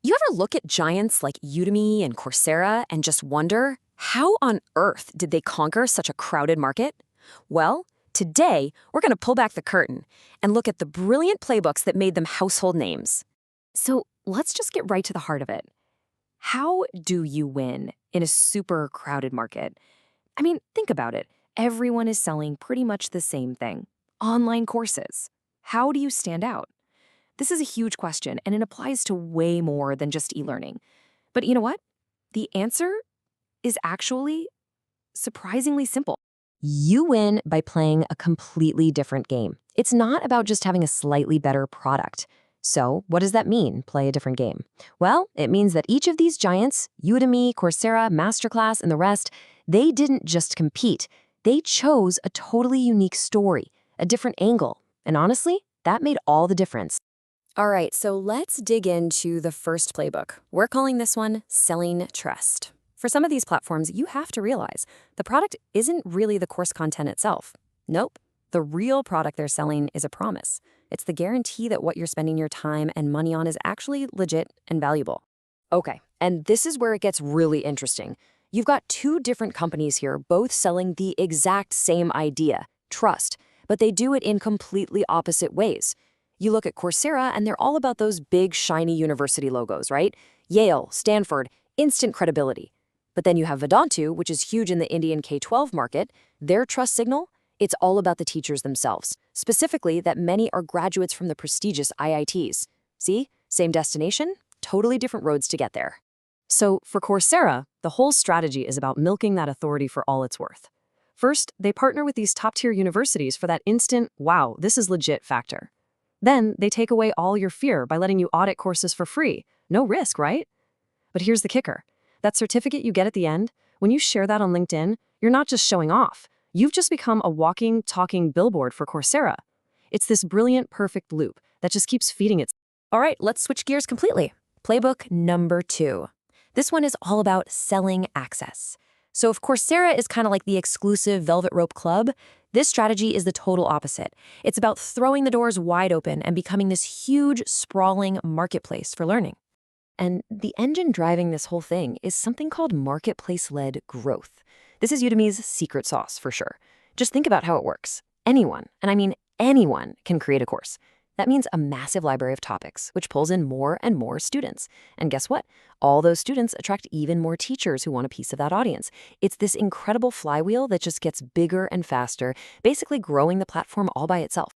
You ever look at giants like Udemy and Coursera and just wonder, how on earth did they conquer such a crowded market? Well, today we're going to pull back the curtain and look at the brilliant playbooks that made them household names. So let's just get right to the heart of it. How do you win in a super crowded market? I mean, think about it. Everyone is selling pretty much the same thing: online courses. How do you stand out? This is a huge question, and it applies to way more than just e-learning. But you know what? The answer is actually surprisingly simple. You win by playing a completely different game. It's not about just having a slightly better product. So what does that mean, play a different game? Well, it means that each of these giants, Udemy, Coursera, Masterclass, and the rest, they didn't just compete. They chose a totally unique story, a different angle. And honestly, that made all the difference. All right, so let's dig into the first playbook. We're calling this one Selling Trust. For some of these platforms, you have to realize the product isn't really the course content itself. Nope. The real product they're selling is a promise. It's the guarantee that what you're spending your time and money on is actually legit and valuable. Okay, and this is where it gets really interesting. You've got two different companies here, both selling the exact same idea, trust, but they do it in completely opposite ways. You look at Coursera, and they're all about those big, shiny university logos, right? Yale, Stanford, instant credibility. But then you have Vedantu, which is huge in the Indian K-12 market. Their trust signal, it's all about the teachers themselves, specifically that many are graduates from the prestigious IITs. See? Same destination, totally different roads to get there. So for Coursera, the whole strategy is about milking that authority for all it's worth. First, they partner with these top-tier universities for that instant, wow, this is legit factor. Then they take away all your fear by letting you audit courses for free. No risk, right? But here's the kicker. That certificate you get at the end, when you share that on LinkedIn, you're not just showing off. You've just become a walking, talking billboard for Coursera. It's this brilliant, perfect loop that just keeps feeding itself. All right, let's switch gears completely. Playbook number 2. This one is all about selling access. So if Coursera is kind of like the exclusive velvet rope club, this strategy is the total opposite. It's about throwing the doors wide open and becoming this huge, sprawling marketplace for learning. And the engine driving this whole thing is something called marketplace-led growth. This is Udemy's secret sauce, for sure. Just think about how it works. Anyone, and I mean anyone, can create a course. That means a massive library of topics, which pulls in more and more students. And guess what? All those students attract even more teachers who want a piece of that audience. It's this incredible flywheel that just gets bigger and faster, basically growing the platform all by itself.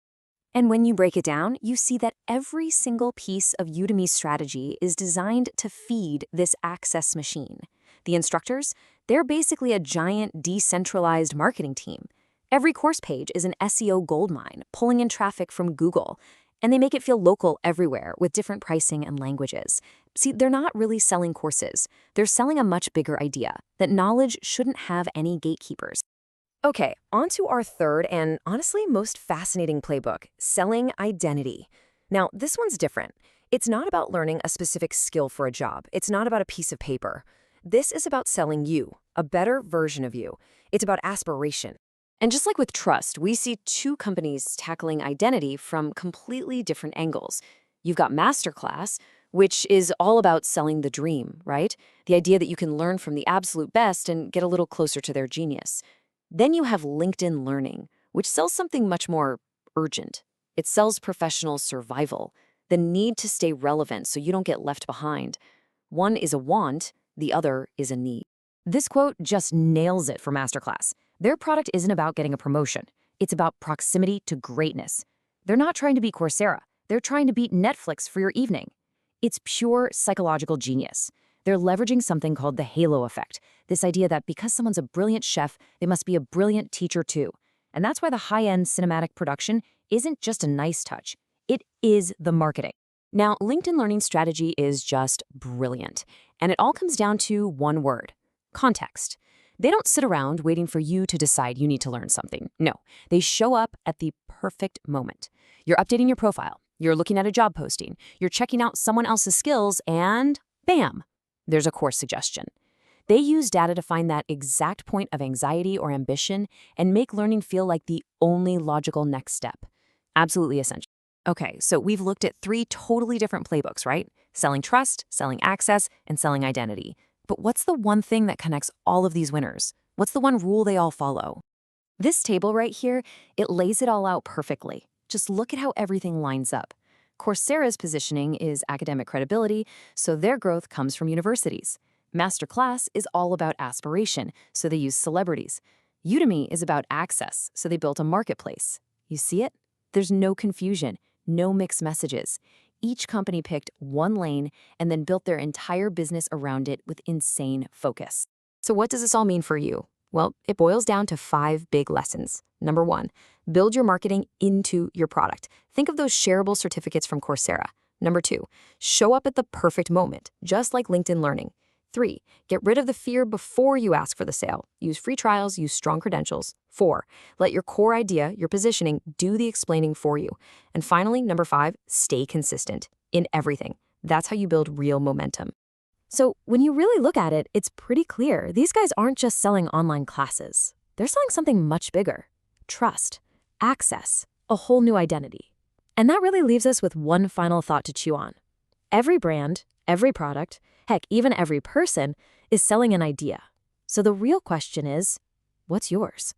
And when you break it down, you see that every single piece of Udemy's strategy is designed to feed this access machine. The instructors, they're basically a giant decentralized marketing team. Every course page is an SEO goldmine, pulling in traffic from Google. And they make it feel local everywhere with different pricing and languages. See, they're not really selling courses. They're selling a much bigger idea, that knowledge shouldn't have any gatekeepers. Okay, on to our third and honestly most fascinating playbook, selling identity. Now, this one's different. It's not about learning a specific skill for a job. It's not about a piece of paper. This is about selling you, a better version of you. It's about aspiration. And just like with trust, we see two companies tackling identity from completely different angles. You've got Masterclass, which is all about selling the dream, right? The idea that you can learn from the absolute best and get a little closer to their genius. Then you have LinkedIn Learning, which sells something much more urgent. It sells professional survival, the need to stay relevant so you don't get left behind. One is a want, the other is a need. This quote just nails it for Masterclass. Their product isn't about getting a promotion. It's about proximity to greatness. They're not trying to beat Coursera. They're trying to beat Netflix for your evening. It's pure psychological genius. They're leveraging something called the halo effect, this idea that because someone's a brilliant chef, they must be a brilliant teacher too. And that's why the high-end cinematic production isn't just a nice touch. It is the marketing. Now, LinkedIn Learning strategy is just brilliant. And it all comes down to one word: context. They don't sit around waiting for you to decide you need to learn something. No, they show up at the perfect moment. You're updating your profile. You're looking at a job posting. You're checking out someone else's skills, and bam, there's a course suggestion. They use data to find that exact point of anxiety or ambition and make learning feel like the only logical next step. Absolutely essential. Okay, so we've looked at 3 totally different playbooks, right? selling trust, selling access, and selling identity. But what's the one thing that connects all of these winners? What's the one rule they all follow? This table right here, it lays it all out perfectly. Just look at how everything lines up. Coursera's positioning is academic credibility, so their growth comes from universities. Masterclass is all about aspiration, so they use celebrities. Udemy is about access, so they built a marketplace. You see it? There's no confusion, no mixed messages. Each company picked one lane and then built their entire business around it with insane focus. So what does this all mean for you? Well, it boils down to 5 big lessons. Number 1, build your marketing into your product. Think of those shareable certificates from Coursera. Number 2, show up at the perfect moment, just like LinkedIn Learning. 3, get rid of the fear before you ask for the sale. Use free trials, use strong credentials. 4, let your core idea, your positioning, do the explaining for you. And finally, number 5, stay consistent in everything. That's how you build real momentum. So when you really look at it, it's pretty clear these guys aren't just selling online classes. They're selling something much bigger. Trust, access, a whole new identity. And that really leaves us with one final thought to chew on. Every brand, every product, heck, even every person is selling an idea. So the real question is, what's yours?